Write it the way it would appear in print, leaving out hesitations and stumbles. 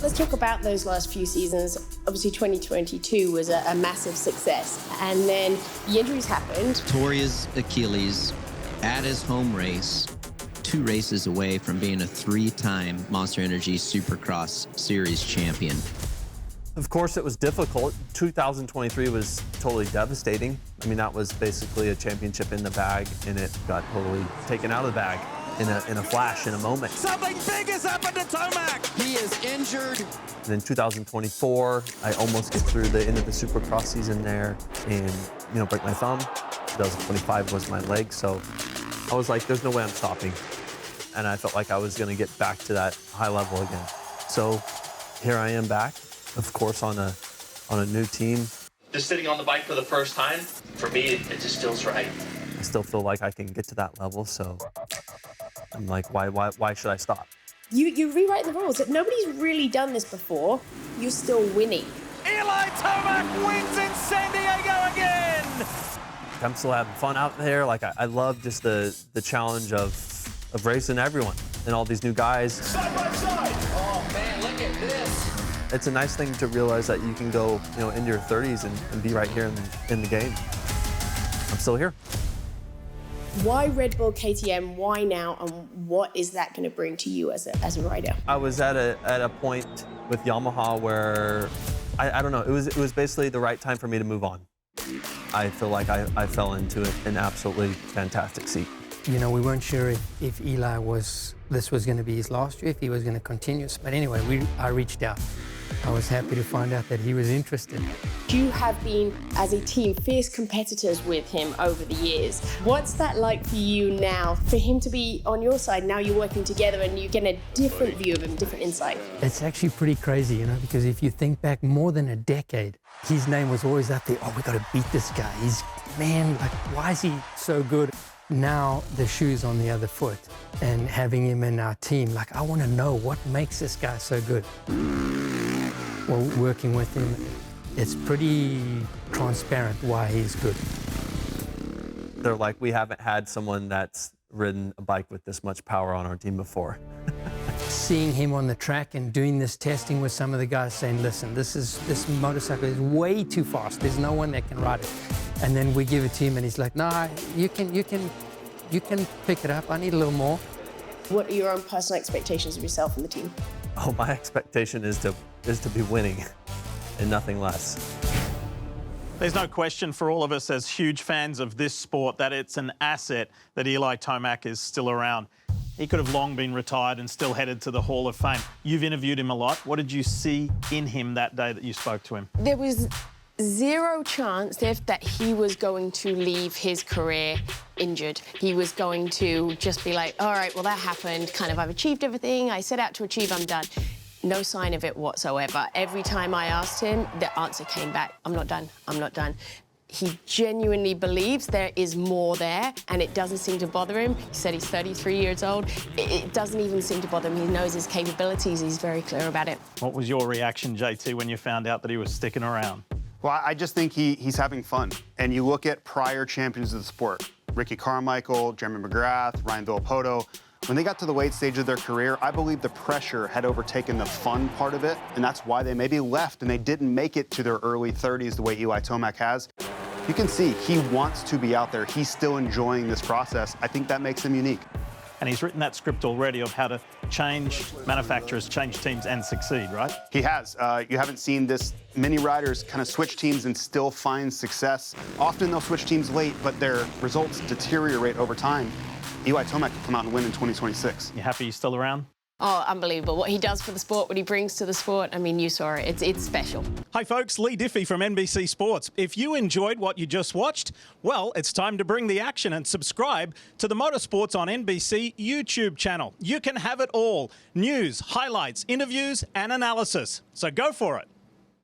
Let's talk about those last few seasons. Obviously, 2022 was a massive success. And then the injuries happened. Tore his Achilles at his home race, 2 races away from being a 3-time Monster Energy Supercross Series champion. Of course, it was difficult. 2023 was totally devastating. I mean, that was basically a championship in the bag, and it got totally taken out of the bag in a flash, in a moment. Something big has happened to Tomac. He is injured. And then 2024, I almost get through the end of the Supercross season there and, break my thumb. 2025 was my leg, so I was like, there's no way I'm stopping. And I felt like I was gonna get back to that high level again. So here I am back, of course, on a new team. Just sitting on the bike for the first time, for me, it just feels right. I still feel like I can get to that level, so I'm like, why should I stop? You rewrite the rules. Nobody's really done this before. You're still winning. Eli Tomac wins in San Diego again! I'm still having fun out there. Like, I love just the challenge of racing everyone and all these new guys. Side by side! Oh man, look at this! It's a nice thing to realize that you can go, into your 30s and be right here in the game. I'm still here. Why Red Bull KTM? Why now? And what is that going to bring to you as a rider? I was at a point with Yamaha where I don't know. It was basically the right time for me to move on. I feel like I fell into an absolutely fantastic seat. We weren't sure if Eli this was going to be his last year, if he was going to continue. But anyway, I reached out. I was happy to find out that he was interested. You have been, as a team, fierce competitors with him over the years. What's that like for you now, for him to be on your side? Now you're working together and you get a different view of him, different insight. It's actually pretty crazy, because if you think back more than a decade, his name was always up there. Oh, we got to beat this guy. Why is he so good? Now the shoe's on the other foot, and having him in our team, I want to know what makes this guy so good. Well, working with him, it's pretty transparent why he's good. They're like, we haven't had someone that's ridden a bike with this much power on our team before. Seeing him on the track and doing this testing with some of the guys saying, listen, this motorcycle is way too fast. There's no one that can ride it. And then we give it to him and he's like, no, you can pick it up. I need a little more. What are your own personal expectations of yourself and the team? Oh, my expectation is to be winning and nothing less. There's no question for all of us as huge fans of this sport that it's an asset that Eli Tomac is still around. He could have long been retired and still headed to the Hall of Fame. You've interviewed him a lot. What did you see in him that day that you spoke to him? There was zero chance that he was going to leave his career injured. He was going to just be like, all right, well, that happened. I've achieved everything I set out to achieve, I'm done. No sign of it whatsoever. Every time I asked him, the answer came back, I'm not done, I'm not done. He genuinely believes there is more there, and it doesn't seem to bother him. He said he's 33 years old. It doesn't even seem to bother him. He knows his capabilities. He's very clear about it. What was your reaction, JT, when you found out that he was sticking around? Well, I just think he's having fun. And you look at prior champions of the sport, Ricky Carmichael, Jeremy McGrath, Ryan Villopoto. When they got to the late stage of their career, I believe the pressure had overtaken the fun part of it, and that's why they maybe left and they didn't make it to their early 30s the way Eli Tomac has. You can see he wants to be out there. He's still enjoying this process. I think that makes him unique. And he's written that script already of how to change manufacturers, change teams and succeed, right? He has. You haven't seen this many riders kind of switch teams and still find success. Often they'll switch teams late, but their results deteriorate over time. Eli Tomac will come out and win in 2026. You happy he's still around? Oh, unbelievable. What he does for the sport, what he brings to the sport, I mean, you saw it. It's special. Hi, folks. Lee Diffie from NBC Sports. If you enjoyed what you just watched, well, it's time to bring the action and subscribe to the Motorsports on NBC YouTube channel. You can have it all. News, highlights, interviews, and analysis. So go for it.